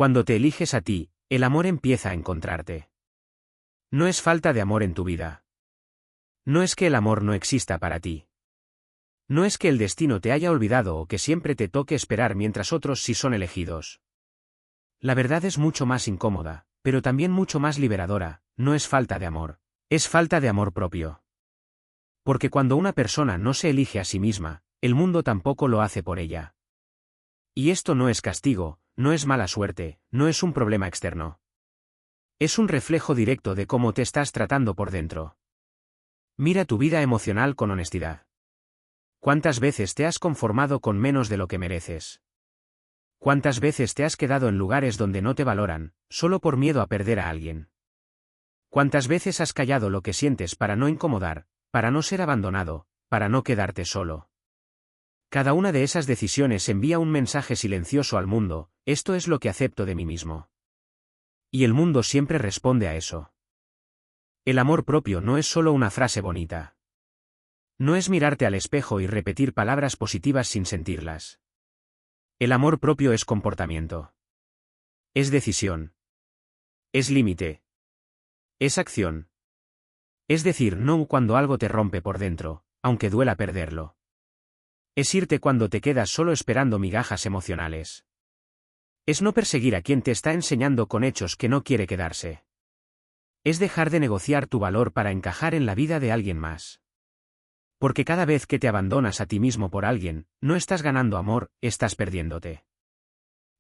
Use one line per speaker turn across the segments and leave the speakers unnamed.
Cuando te eliges a ti, el amor empieza a encontrarte. No es falta de amor en tu vida. No es que el amor no exista para ti. No es que el destino te haya olvidado o que siempre te toque esperar mientras otros sí son elegidos. La verdad es mucho más incómoda, pero también mucho más liberadora. No es falta de amor, es falta de amor propio. Porque cuando una persona no se elige a sí misma, el mundo tampoco lo hace por ella. Y esto no es castigo, no es mala suerte, no es un problema externo. Es un reflejo directo de cómo te estás tratando por dentro. Mira tu vida emocional con honestidad. ¿Cuántas veces te has conformado con menos de lo que mereces? ¿Cuántas veces te has quedado en lugares donde no te valoran, solo por miedo a perder a alguien? ¿Cuántas veces has callado lo que sientes para no incomodar, para no ser abandonado, para no quedarte solo? Cada una de esas decisiones envía un mensaje silencioso al mundo: esto es lo que acepto de mí mismo. Y el mundo siempre responde a eso. El amor propio no es solo una frase bonita. No es mirarte al espejo y repetir palabras positivas sin sentirlas. El amor propio es comportamiento. Es decisión. Es límite. Es acción. Es decir no cuando algo te rompe por dentro, aunque duela perderlo. Es irte cuando te quedas solo esperando migajas emocionales. Es no perseguir a quien te está enseñando con hechos que no quiere quedarse. Es dejar de negociar tu valor para encajar en la vida de alguien más. Porque cada vez que te abandonas a ti mismo por alguien, no estás ganando amor, estás perdiéndote.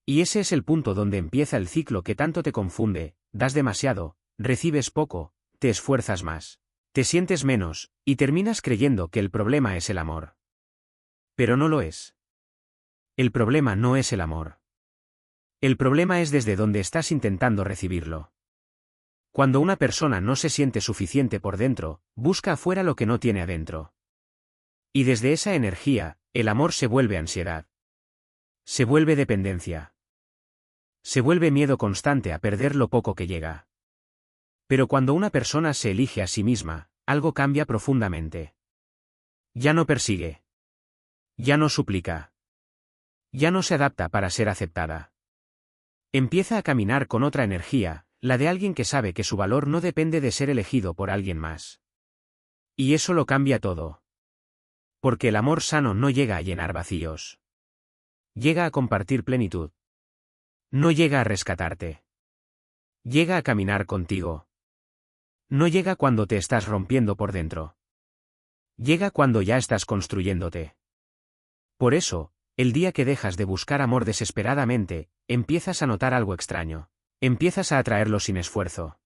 Y ese es el punto donde empieza el ciclo que tanto te confunde: das demasiado, recibes poco, te esfuerzas más, te sientes menos, y terminas creyendo que el problema es el amor. Pero no lo es. El problema no es el amor. El problema es desde donde estás intentando recibirlo. Cuando una persona no se siente suficiente por dentro, busca afuera lo que no tiene adentro. Y desde esa energía, el amor se vuelve ansiedad. Se vuelve dependencia. Se vuelve miedo constante a perder lo poco que llega. Pero cuando una persona se elige a sí misma, algo cambia profundamente. Ya no persigue. Ya no suplica. Ya no se adapta para ser aceptada. Empieza a caminar con otra energía, la de alguien que sabe que su valor no depende de ser elegido por alguien más. Y eso lo cambia todo. Porque el amor sano no llega a llenar vacíos. Llega a compartir plenitud. No llega a rescatarte. Llega a caminar contigo. No llega cuando te estás rompiendo por dentro. Llega cuando ya estás construyéndote. Por eso, el día que dejas de buscar amor desesperadamente, empiezas a notar algo extraño. Empiezas a atraerlo sin esfuerzo.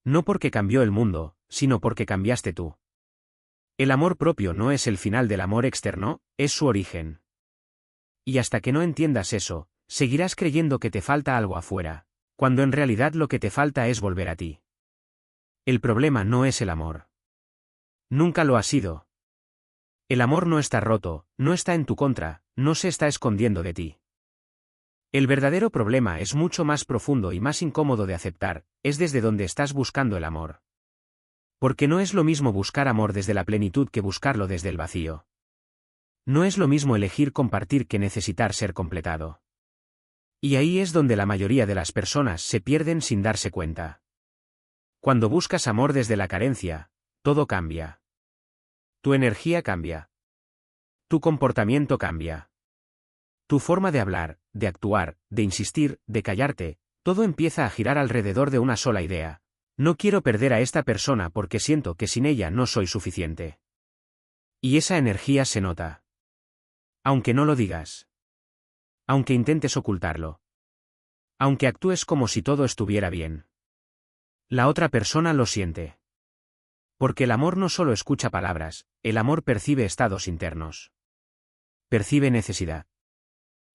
No porque cambió el mundo, sino porque cambiaste tú. El amor propio no es el final del amor externo, es su origen. Y hasta que no entiendas eso, seguirás creyendo que te falta algo afuera, cuando en realidad lo que te falta es volver a ti. El problema no es el amor. Nunca lo ha sido. El amor no está roto, no está en tu contra, no se está escondiendo de ti. El verdadero problema es mucho más profundo y más incómodo de aceptar, es desde donde estás buscando el amor. Porque no es lo mismo buscar amor desde la plenitud que buscarlo desde el vacío. No es lo mismo elegir compartir que necesitar ser completado. Y ahí es donde la mayoría de las personas se pierden sin darse cuenta. Cuando buscas amor desde la carencia, todo cambia. Tu energía cambia. Tu comportamiento cambia. Tu forma de hablar, de actuar, de insistir, de callarte, todo empieza a girar alrededor de una sola idea: no quiero perder a esta persona porque siento que sin ella no soy suficiente. Y esa energía se nota. Aunque no lo digas. Aunque intentes ocultarlo. Aunque actúes como si todo estuviera bien. La otra persona lo siente. Porque el amor no solo escucha palabras, el amor percibe estados internos. Percibe necesidad.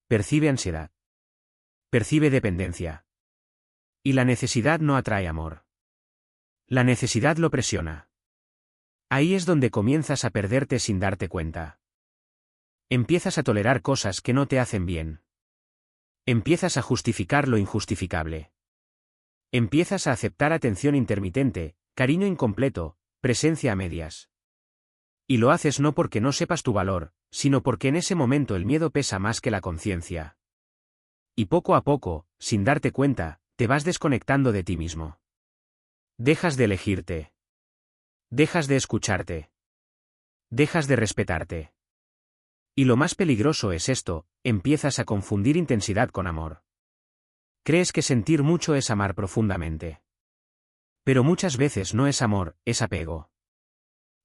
Percibe ansiedad. Percibe dependencia. Y la necesidad no atrae amor. La necesidad lo presiona. Ahí es donde comienzas a perderte sin darte cuenta. Empiezas a tolerar cosas que no te hacen bien. Empiezas a justificar lo injustificable. Empiezas a aceptar atención intermitente, cariño incompleto, presencia a medias. Y lo haces no porque no sepas tu valor, sino porque en ese momento el miedo pesa más que la conciencia. Y poco a poco, sin darte cuenta, te vas desconectando de ti mismo. Dejas de elegirte. Dejas de escucharte. Dejas de respetarte. Y lo más peligroso es esto, empiezas a confundir intensidad con amor. Crees que sentir mucho es amar profundamente. Pero muchas veces no es amor, es apego.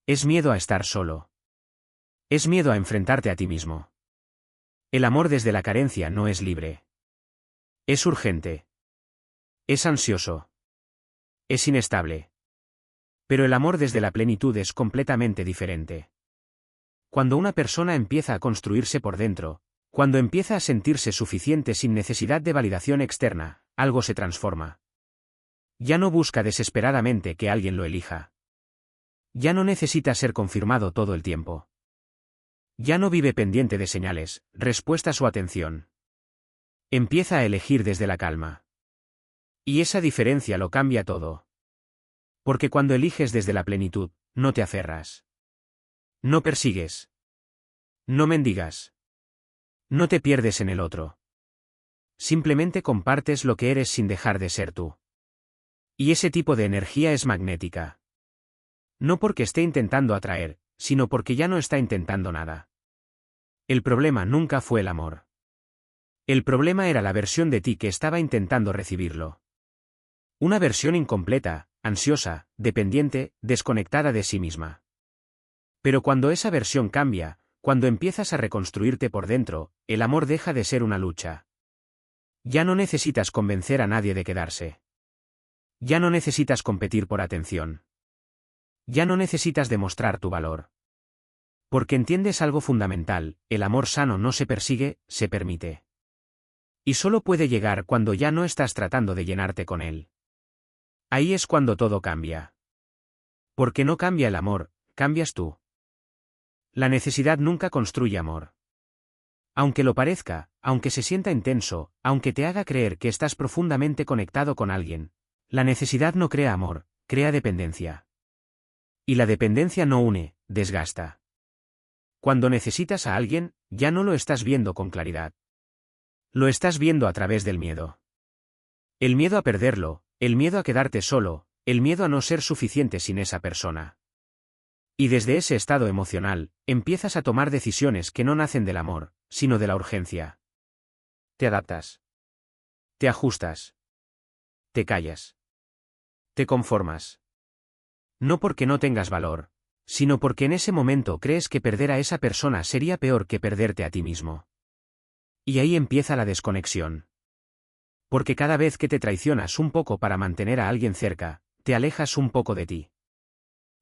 Es miedo a estar solo. Es miedo a enfrentarte a ti mismo. El amor desde la carencia no es libre. Es urgente. Es ansioso. Es inestable. Pero el amor desde la plenitud es completamente diferente. Cuando una persona empieza a construirse por dentro, cuando empieza a sentirse suficiente sin necesidad de validación externa, algo se transforma. Ya no busca desesperadamente que alguien lo elija. Ya no necesita ser confirmado todo el tiempo. Ya no vive pendiente de señales, respuestas o atención. Empieza a elegir desde la calma. Y esa diferencia lo cambia todo. Porque cuando eliges desde la plenitud, no te aferras. No persigues. No mendigas. No te pierdes en el otro. Simplemente compartes lo que eres sin dejar de ser tú. Y ese tipo de energía es magnética. No porque esté intentando atraer, sino porque ya no está intentando nada. El problema nunca fue el amor. El problema era la versión de ti que estaba intentando recibirlo. Una versión incompleta, ansiosa, dependiente, desconectada de sí misma. Pero cuando esa versión cambia, cuando empiezas a reconstruirte por dentro, el amor deja de ser una lucha. Ya no necesitas convencer a nadie de quedarse. Ya no necesitas competir por atención. Ya no necesitas demostrar tu valor. Porque entiendes algo fundamental, el amor sano no se persigue, se permite. Y solo puede llegar cuando ya no estás tratando de llenarte con él. Ahí es cuando todo cambia. Porque no cambia el amor, cambias tú. La necesidad nunca construye amor. Aunque lo parezca, aunque se sienta intenso, aunque te haga creer que estás profundamente conectado con alguien, la necesidad no crea amor, crea dependencia. Y la dependencia no une, desgasta. Cuando necesitas a alguien, ya no lo estás viendo con claridad. Lo estás viendo a través del miedo. El miedo a perderlo, el miedo a quedarte solo, el miedo a no ser suficiente sin esa persona. Y desde ese estado emocional, empiezas a tomar decisiones que no nacen del amor, sino de la urgencia. Te adaptas. Te ajustas. Te callas. Te conformas. No porque no tengas valor, sino porque en ese momento crees que perder a esa persona sería peor que perderte a ti mismo. Y ahí empieza la desconexión. Porque cada vez que te traicionas un poco para mantener a alguien cerca, te alejas un poco de ti.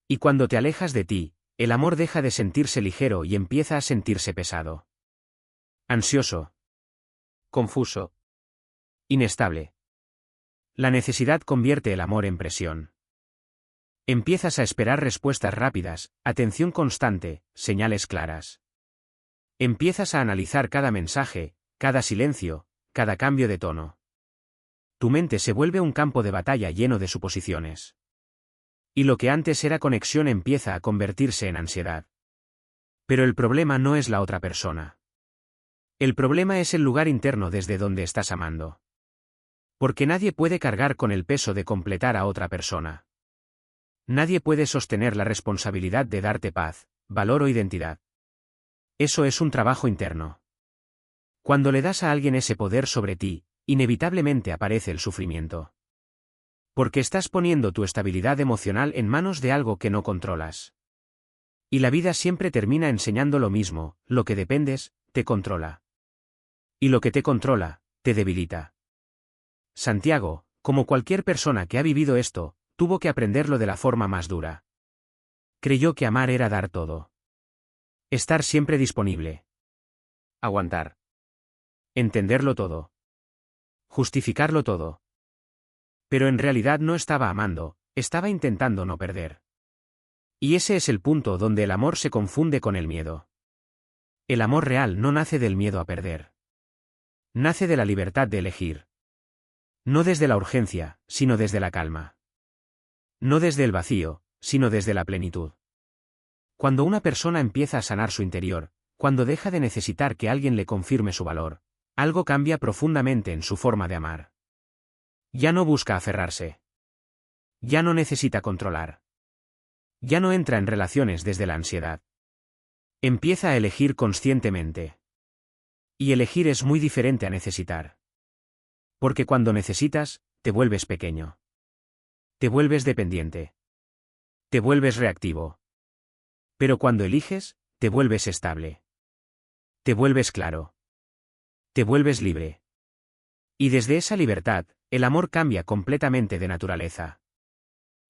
Y cuando te alejas de ti, el amor deja de sentirse ligero y empieza a sentirse pesado. Ansioso. Confuso. Inestable. La necesidad convierte el amor en presión. Empiezas a esperar respuestas rápidas, atención constante, señales claras. Empiezas a analizar cada mensaje, cada silencio, cada cambio de tono. Tu mente se vuelve un campo de batalla lleno de suposiciones. Y lo que antes era conexión empieza a convertirse en ansiedad. Pero el problema no es la otra persona. El problema es el lugar interno desde donde estás amando. Porque nadie puede cargar con el peso de completar a otra persona. Nadie puede sostener la responsabilidad de darte paz, valor o identidad. Eso es un trabajo interno. Cuando le das a alguien ese poder sobre ti, inevitablemente aparece el sufrimiento. Porque estás poniendo tu estabilidad emocional en manos de algo que no controlas. Y la vida siempre termina enseñando lo mismo, lo que dependes, te controla. Y lo que te controla, te debilita. Santiago, como cualquier persona que ha vivido esto, tuvo que aprenderlo de la forma más dura. Creyó que amar era dar todo. Estar siempre disponible. Aguantar. Entenderlo todo. Justificarlo todo. Pero en realidad no estaba amando, estaba intentando no perder. Y ese es el punto donde el amor se confunde con el miedo. El amor real no nace del miedo a perder. Nace de la libertad de elegir. No desde la urgencia, sino desde la calma. No desde el vacío, sino desde la plenitud. Cuando una persona empieza a sanar su interior, cuando deja de necesitar que alguien le confirme su valor, algo cambia profundamente en su forma de amar. Ya no busca aferrarse. Ya no necesita controlar. Ya no entra en relaciones desde la ansiedad. Empieza a elegir conscientemente. Y elegir es muy diferente a necesitar. Porque cuando necesitas, te vuelves pequeño. Te vuelves dependiente. Te vuelves reactivo. Pero cuando eliges, te vuelves estable. Te vuelves claro. Te vuelves libre. Y desde esa libertad, el amor cambia completamente de naturaleza.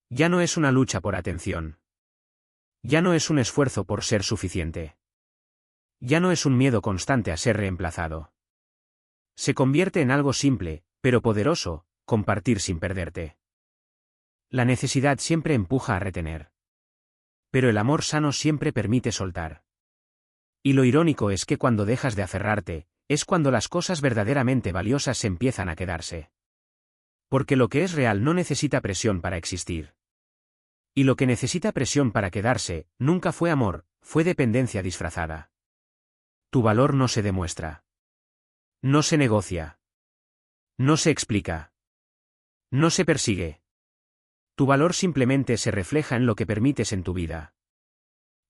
Ya no es una lucha por atención. Ya no es un esfuerzo por ser suficiente. Ya no es un miedo constante a ser reemplazado. Se convierte en algo simple, pero poderoso, compartir sin perderte. La necesidad siempre empuja a retener. Pero el amor sano siempre permite soltar. Y lo irónico es que cuando dejas de aferrarte, es cuando las cosas verdaderamente valiosas empiezan a quedarse. Porque lo que es real no necesita presión para existir. Y lo que necesita presión para quedarse, nunca fue amor, fue dependencia disfrazada. Tu valor no se demuestra. No se negocia. No se explica. No se persigue. Tu valor simplemente se refleja en lo que permites en tu vida.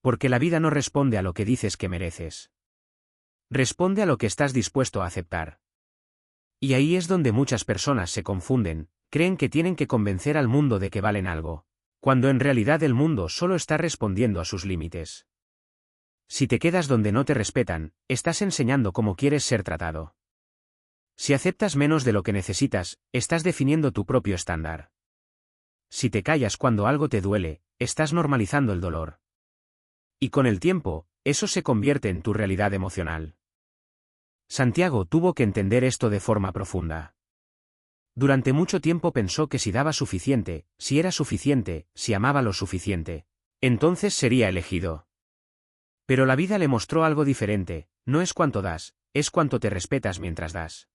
Porque la vida no responde a lo que dices que mereces. Responde a lo que estás dispuesto a aceptar. Y ahí es donde muchas personas se confunden, creen que tienen que convencer al mundo de que valen algo, cuando en realidad el mundo solo está respondiendo a sus límites. Si te quedas donde no te respetan, estás enseñando cómo quieres ser tratado. Si aceptas menos de lo que necesitas, estás definiendo tu propio estándar. Si te callas cuando algo te duele, estás normalizando el dolor. Y con el tiempo, eso se convierte en tu realidad emocional. Santiago tuvo que entender esto de forma profunda. Durante mucho tiempo pensó que si daba suficiente, si era suficiente, si amaba lo suficiente, entonces sería elegido. Pero la vida le mostró algo diferente, no es cuánto das, es cuánto te respetas mientras das.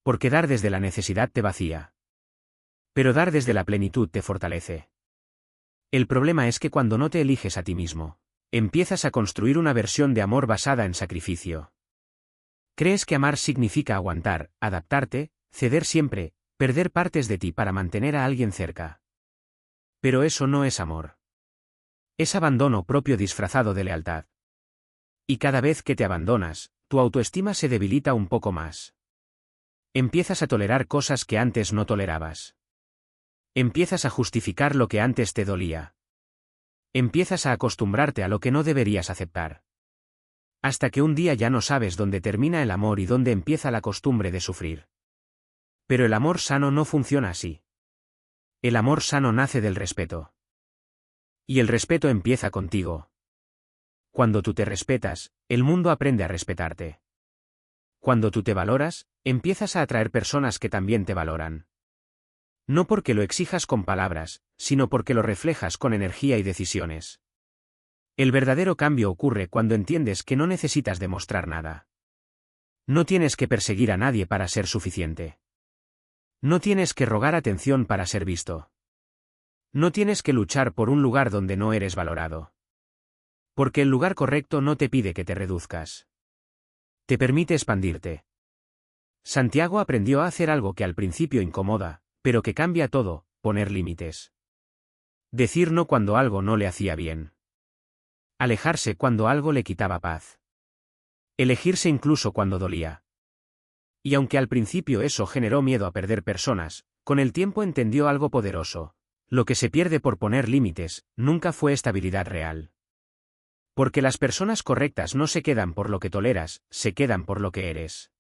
Porque dar desde la necesidad te vacía. Pero dar desde la plenitud te fortalece. El problema es que cuando no te eliges a ti mismo, empiezas a construir una versión de amor basada en sacrificio. Crees que amar significa aguantar, adaptarte, ceder siempre, perder partes de ti para mantener a alguien cerca. Pero eso no es amor. Es abandono propio disfrazado de lealtad. Y cada vez que te abandonas, tu autoestima se debilita un poco más. Empiezas a tolerar cosas que antes no tolerabas. Empiezas a justificar lo que antes te dolía. Empiezas a acostumbrarte a lo que no deberías aceptar. Hasta que un día ya no sabes dónde termina el amor y dónde empieza la costumbre de sufrir. Pero el amor sano no funciona así. El amor sano nace del respeto. Y el respeto empieza contigo. Cuando tú te respetas, el mundo aprende a respetarte. Cuando tú te valoras, empiezas a atraer personas que también te valoran. No porque lo exijas con palabras, sino porque lo reflejas con energía y decisiones. El verdadero cambio ocurre cuando entiendes que no necesitas demostrar nada. No tienes que perseguir a nadie para ser suficiente. No tienes que rogar atención para ser visto. No tienes que luchar por un lugar donde no eres valorado. Porque el lugar correcto no te pide que te reduzcas. Te permite expandirte. Santiago aprendió a hacer algo que al principio incomoda, pero que cambia todo: poner límites. Decir no cuando algo no le hacía bien. Alejarse cuando algo le quitaba paz. Elegirse incluso cuando dolía. Y aunque al principio eso generó miedo a perder personas, con el tiempo entendió algo poderoso: lo que se pierde por poner límites, nunca fue estabilidad real. Porque las personas correctas no se quedan por lo que toleras, se quedan por lo que eres.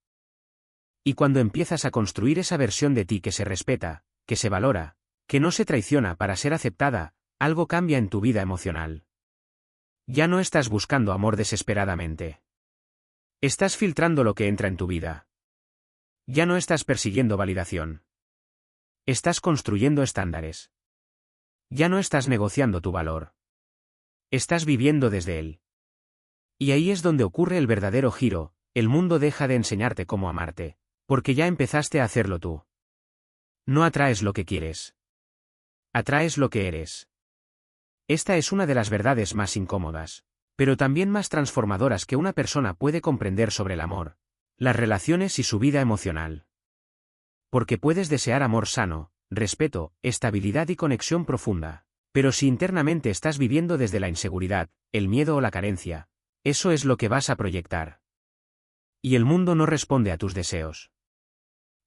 Y cuando empiezas a construir esa versión de ti que se respeta, que se valora, que no se traiciona para ser aceptada, algo cambia en tu vida emocional. Ya no estás buscando amor desesperadamente. Estás filtrando lo que entra en tu vida. Ya no estás persiguiendo validación. Estás construyendo estándares. Ya no estás negociando tu valor. Estás viviendo desde él. Y ahí es donde ocurre el verdadero giro: el mundo deja de enseñarte cómo amarte, porque ya empezaste a hacerlo tú. No atraes lo que quieres. Atraes lo que eres. Esta es una de las verdades más incómodas, pero también más transformadoras que una persona puede comprender sobre el amor. las relaciones y su vida emocional. Porque puedes desear amor sano, respeto, estabilidad y conexión profunda. Pero si internamente estás viviendo desde la inseguridad, el miedo o la carencia, eso es lo que vas a proyectar. Y el mundo no responde a tus deseos.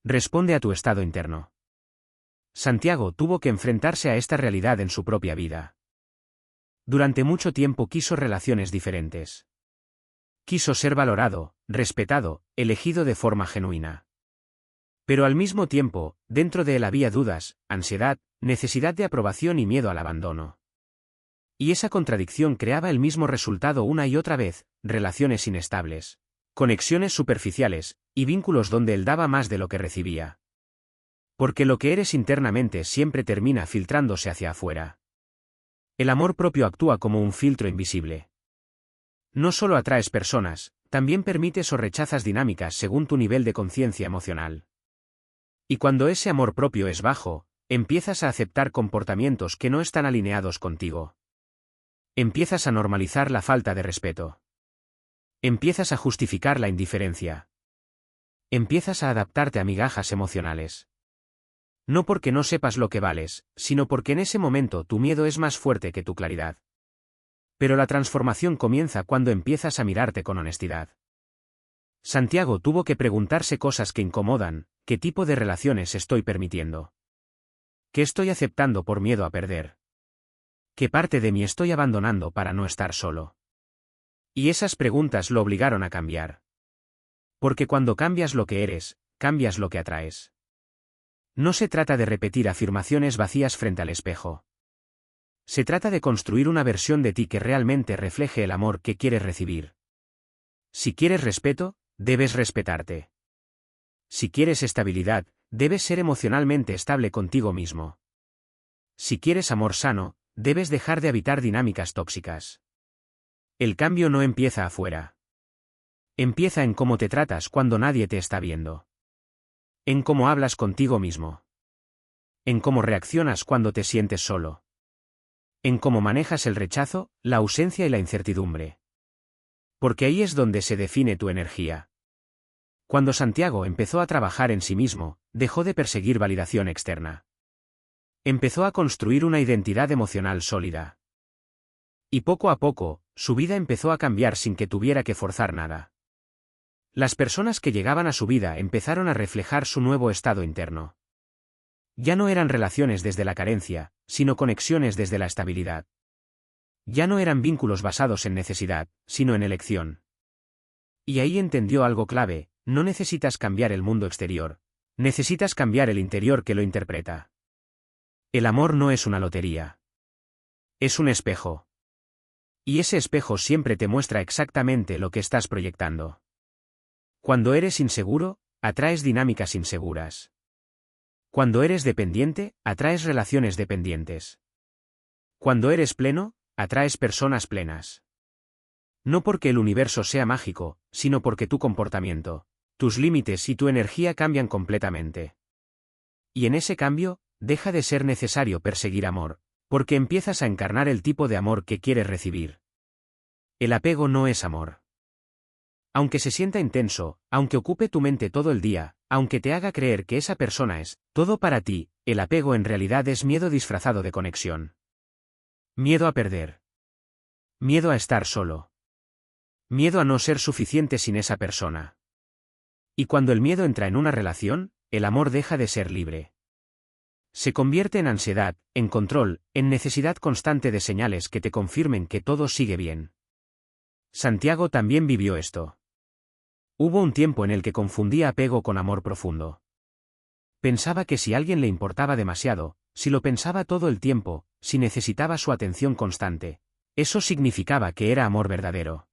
Responde a tu estado interno. Santiago tuvo que enfrentarse a esta realidad en su propia vida. Durante mucho tiempo quiso relaciones diferentes. Quiso ser valorado, respetado, elegido de forma genuina. Pero al mismo tiempo, dentro de él había dudas, ansiedad, necesidad de aprobación y miedo al abandono. Y esa contradicción creaba el mismo resultado una y otra vez: relaciones inestables, conexiones superficiales, y vínculos donde él daba más de lo que recibía. Porque lo que eres internamente siempre termina filtrándose hacia afuera. El amor propio actúa como un filtro invisible. No solo atraes personas, también permites o rechazas dinámicas según tu nivel de conciencia emocional. Y cuando ese amor propio es bajo, empiezas a aceptar comportamientos que no están alineados contigo. Empiezas a normalizar la falta de respeto. Empiezas a justificar la indiferencia. Empiezas a adaptarte a migajas emocionales. No porque no sepas lo que vales, sino porque en ese momento tu miedo es más fuerte que tu claridad. Pero la transformación comienza cuando empiezas a mirarte con honestidad. Santiago tuvo que preguntarse cosas que incomodan: ¿qué tipo de relaciones estoy permitiendo? ¿Qué estoy aceptando por miedo a perder? ¿Qué parte de mí estoy abandonando para no estar solo? Y esas preguntas lo obligaron a cambiar. Porque cuando cambias lo que eres, cambias lo que atraes. No se trata de repetir afirmaciones vacías frente al espejo. Se trata de construir una versión de ti que realmente refleje el amor que quieres recibir. Si quieres respeto, debes respetarte. Si quieres estabilidad, debes ser emocionalmente estable contigo mismo. Si quieres amor sano, debes dejar de habitar dinámicas tóxicas. El cambio no empieza afuera. Empieza en cómo te tratas cuando nadie te está viendo. En cómo hablas contigo mismo. En cómo reaccionas cuando te sientes solo. En cómo manejas el rechazo, la ausencia y la incertidumbre. Porque ahí es donde se define tu energía. Cuando Santiago empezó a trabajar en sí mismo, dejó de perseguir validación externa. Empezó a construir una identidad emocional sólida. Y poco a poco, su vida empezó a cambiar sin que tuviera que forzar nada. Las personas que llegaban a su vida empezaron a reflejar su nuevo estado interno. Ya no eran relaciones desde la carencia, sino conexiones desde la estabilidad. Ya no eran vínculos basados en necesidad, sino en elección. Y ahí entendió algo clave: no necesitas cambiar el mundo exterior, necesitas cambiar el interior que lo interpreta. El amor no es una lotería. Es un espejo. Y ese espejo siempre te muestra exactamente lo que estás proyectando. Cuando eres inseguro, atraes dinámicas inseguras. Cuando eres dependiente, atraes relaciones dependientes. Cuando eres pleno, atraes personas plenas. No porque el universo sea mágico, sino porque tu comportamiento, tus límites y tu energía cambian completamente. Y en ese cambio, deja de ser necesario perseguir amor, porque empiezas a encarnar el tipo de amor que quieres recibir. El apego no es amor. Aunque se sienta intenso, aunque ocupe tu mente todo el día, aunque te haga creer que esa persona es todo para ti, el apego en realidad es miedo disfrazado de conexión. Miedo a perder. Miedo a estar solo. Miedo a no ser suficiente sin esa persona. Y cuando el miedo entra en una relación, el amor deja de ser libre. Se convierte en ansiedad, en control, en necesidad constante de señales que te confirmen que todo sigue bien. Santiago también vivió esto. Hubo un tiempo en el que confundía apego con amor profundo. Pensaba que si a alguien le importaba demasiado, si lo pensaba todo el tiempo, si necesitaba su atención constante, eso significaba que era amor verdadero.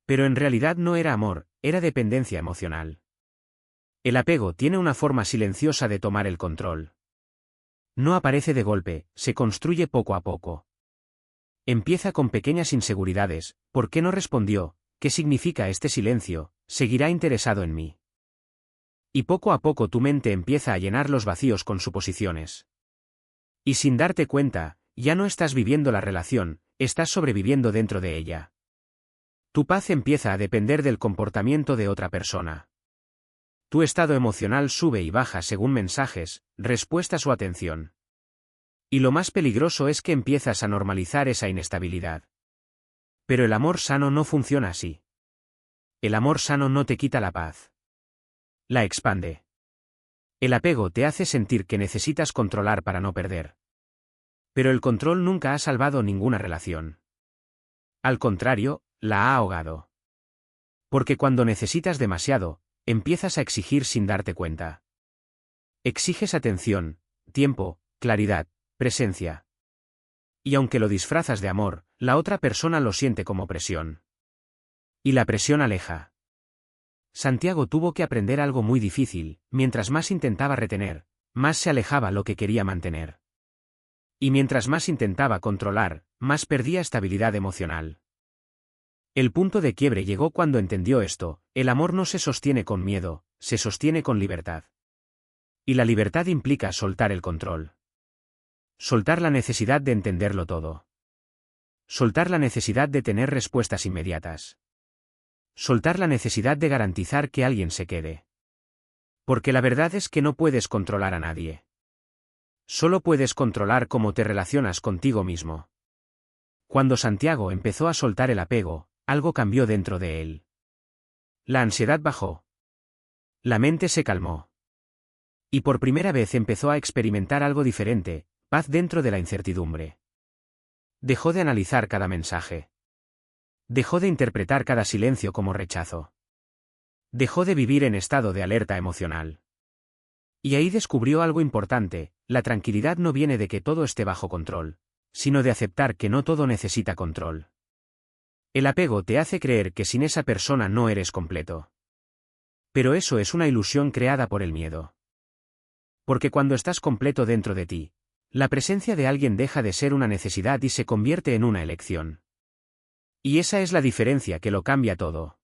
Pero en realidad no era amor, era dependencia emocional. El apego tiene una forma silenciosa de tomar el control. No aparece de golpe, se construye poco a poco. Empieza con pequeñas inseguridades: ¿por qué no respondió? ¿Qué significa este silencio? ¿Seguirá interesado en mí? Y poco a poco tu mente empieza a llenar los vacíos con suposiciones. Y sin darte cuenta, ya no estás viviendo la relación, estás sobreviviendo dentro de ella. Tu paz empieza a depender del comportamiento de otra persona. Tu estado emocional sube y baja según mensajes, respuestas o atención. Y lo más peligroso es que empiezas a normalizar esa inestabilidad. Pero el amor sano no funciona así. El amor sano no te quita la paz. La expande. El apego te hace sentir que necesitas controlar para no perder. Pero el control nunca ha salvado ninguna relación. Al contrario, la ha ahogado. Porque cuando necesitas demasiado, empiezas a exigir sin darte cuenta. Exiges atención, tiempo, claridad, presencia. Y aunque lo disfrazas de amor, la otra persona lo siente como presión. Y la presión aleja. Santiago tuvo que aprender algo muy difícil: mientras más intentaba retener, más se alejaba lo que quería mantener. Y mientras más intentaba controlar, más perdía estabilidad emocional. El punto de quiebre llegó cuando entendió esto: el amor no se sostiene con miedo, se sostiene con libertad. Y la libertad implica soltar el control. Soltar la necesidad de entenderlo todo. Soltar la necesidad de tener respuestas inmediatas. Soltar la necesidad de garantizar que alguien se quede. Porque la verdad es que no puedes controlar a nadie. Solo puedes controlar cómo te relacionas contigo mismo. Cuando Santiago empezó a soltar el apego, algo cambió dentro de él. La ansiedad bajó. La mente se calmó. Y por primera vez empezó a experimentar algo diferente: paz dentro de la incertidumbre. Dejó de analizar cada mensaje. Dejó de interpretar cada silencio como rechazo. Dejó de vivir en estado de alerta emocional. Y ahí descubrió algo importante: la tranquilidad no viene de que todo esté bajo control, sino de aceptar que no todo necesita control. El apego te hace creer que sin esa persona no eres completo. Pero eso es una ilusión creada por el miedo. Porque cuando estás completo dentro de ti, la presencia de alguien deja de ser una necesidad y se convierte en una elección. Y esa es la diferencia que lo cambia todo.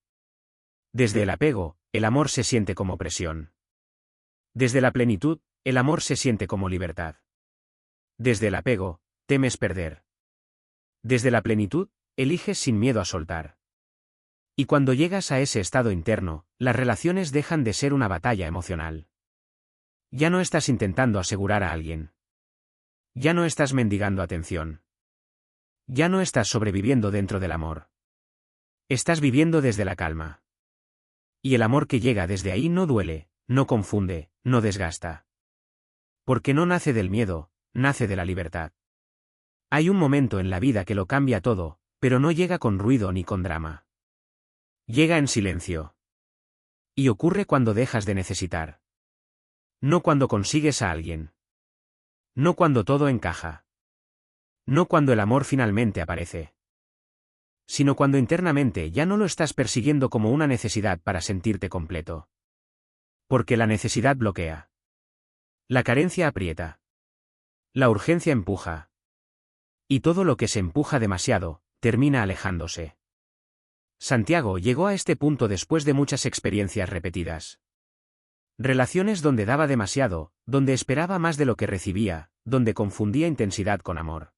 Desde el apego, el amor se siente como presión. Desde la plenitud, el amor se siente como libertad. Desde el apego, temes perder. Desde la plenitud, eliges sin miedo a soltar. Y cuando llegas a ese estado interno, las relaciones dejan de ser una batalla emocional. Ya no estás intentando asegurar a alguien. Ya no estás mendigando atención. Ya no estás sobreviviendo dentro del amor. Estás viviendo desde la calma. Y el amor que llega desde ahí no duele, no confunde, no desgasta. Porque no nace del miedo, nace de la libertad. Hay un momento en la vida que lo cambia todo, pero no llega con ruido ni con drama. Llega en silencio. Y ocurre cuando dejas de necesitar. No cuando consigues a alguien. No cuando todo encaja. No cuando el amor finalmente aparece. Sino cuando internamente ya no lo estás persiguiendo como una necesidad para sentirte completo. Porque la necesidad bloquea. La carencia aprieta. La urgencia empuja. Y todo lo que se empuja demasiado, termina alejándose. Santiago llegó a este punto después de muchas experiencias repetidas. Relaciones donde daba demasiado, donde esperaba más de lo que recibía, donde confundía intensidad con amor.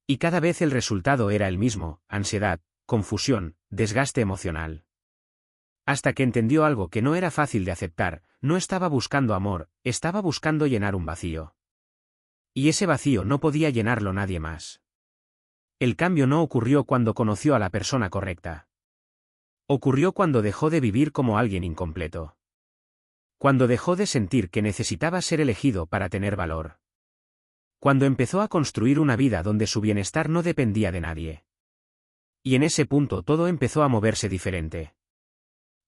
Y cada vez el resultado era el mismo: ansiedad, confusión, desgaste emocional. Hasta que entendió algo que no era fácil de aceptar: no estaba buscando amor, estaba buscando llenar un vacío. Y ese vacío no podía llenarlo nadie más. El cambio no ocurrió cuando conoció a la persona correcta. Ocurrió cuando dejó de vivir como alguien incompleto. Cuando dejó de sentir que necesitaba ser elegido para tener valor. Cuando empezó a construir una vida donde su bienestar no dependía de nadie. Y en ese punto todo empezó a moverse diferente.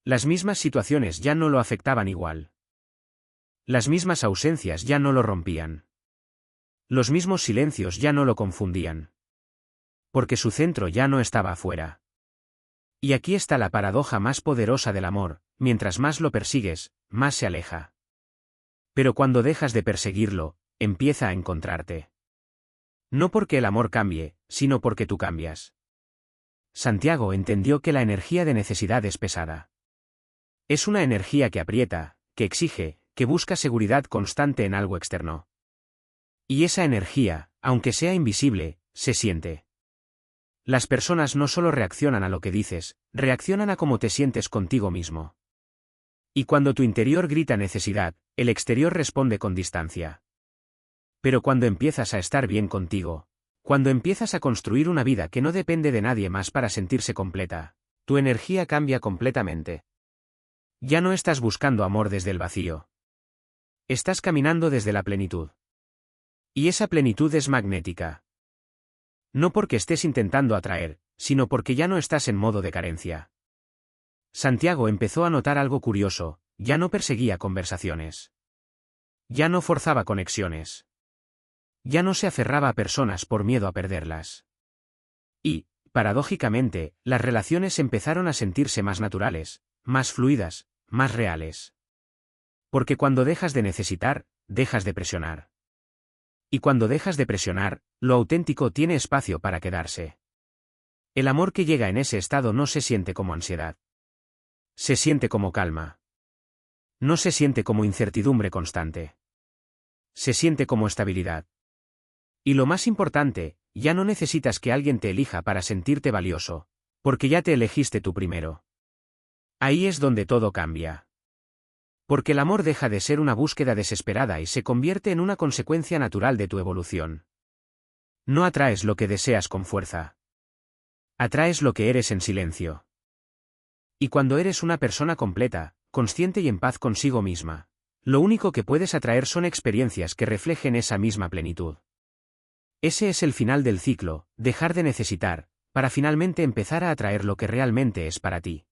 Las mismas situaciones ya no lo afectaban igual. Las mismas ausencias ya no lo rompían. Los mismos silencios ya no lo confundían. Porque su centro ya no estaba afuera. Y aquí está la paradoja más poderosa del amor: mientras más lo persigues, más se aleja. Pero cuando dejas de perseguirlo, empieza a encontrarte. No porque el amor cambie, sino porque tú cambias. Santiago entendió que la energía de necesidad es pesada. Es una energía que aprieta, que exige, que busca seguridad constante en algo externo. Y esa energía, aunque sea invisible, se siente. Las personas no solo reaccionan a lo que dices, reaccionan a cómo te sientes contigo mismo. Y cuando tu interior grita necesidad, el exterior responde con distancia. Pero cuando empiezas a estar bien contigo, cuando empiezas a construir una vida que no depende de nadie más para sentirse completa, tu energía cambia completamente. Ya no estás buscando amor desde el vacío. Estás caminando desde la plenitud. Y esa plenitud es magnética. No porque estés intentando atraer, sino porque ya no estás en modo de carencia. Santiago empezó a notar algo curioso, ya no perseguía conversaciones. Ya no forzaba conexiones. Ya no se aferraba a personas por miedo a perderlas. Y, paradójicamente, las relaciones empezaron a sentirse más naturales, más fluidas, más reales. Porque cuando dejas de necesitar, dejas de presionar. Y cuando dejas de presionar, lo auténtico tiene espacio para quedarse. El amor que llega en ese estado no se siente como ansiedad. Se siente como calma. No se siente como incertidumbre constante. Se siente como estabilidad. Y lo más importante, ya no necesitas que alguien te elija para sentirte valioso, porque ya te elegiste tú primero. Ahí es donde todo cambia. Porque el amor deja de ser una búsqueda desesperada y se convierte en una consecuencia natural de tu evolución. No atraes lo que deseas con fuerza. Atraes lo que eres en silencio. Y cuando eres una persona completa, consciente y en paz consigo misma, lo único que puedes atraer son experiencias que reflejen esa misma plenitud. Ese es el final del ciclo, dejar de necesitar, para finalmente empezar a atraer lo que realmente es para ti.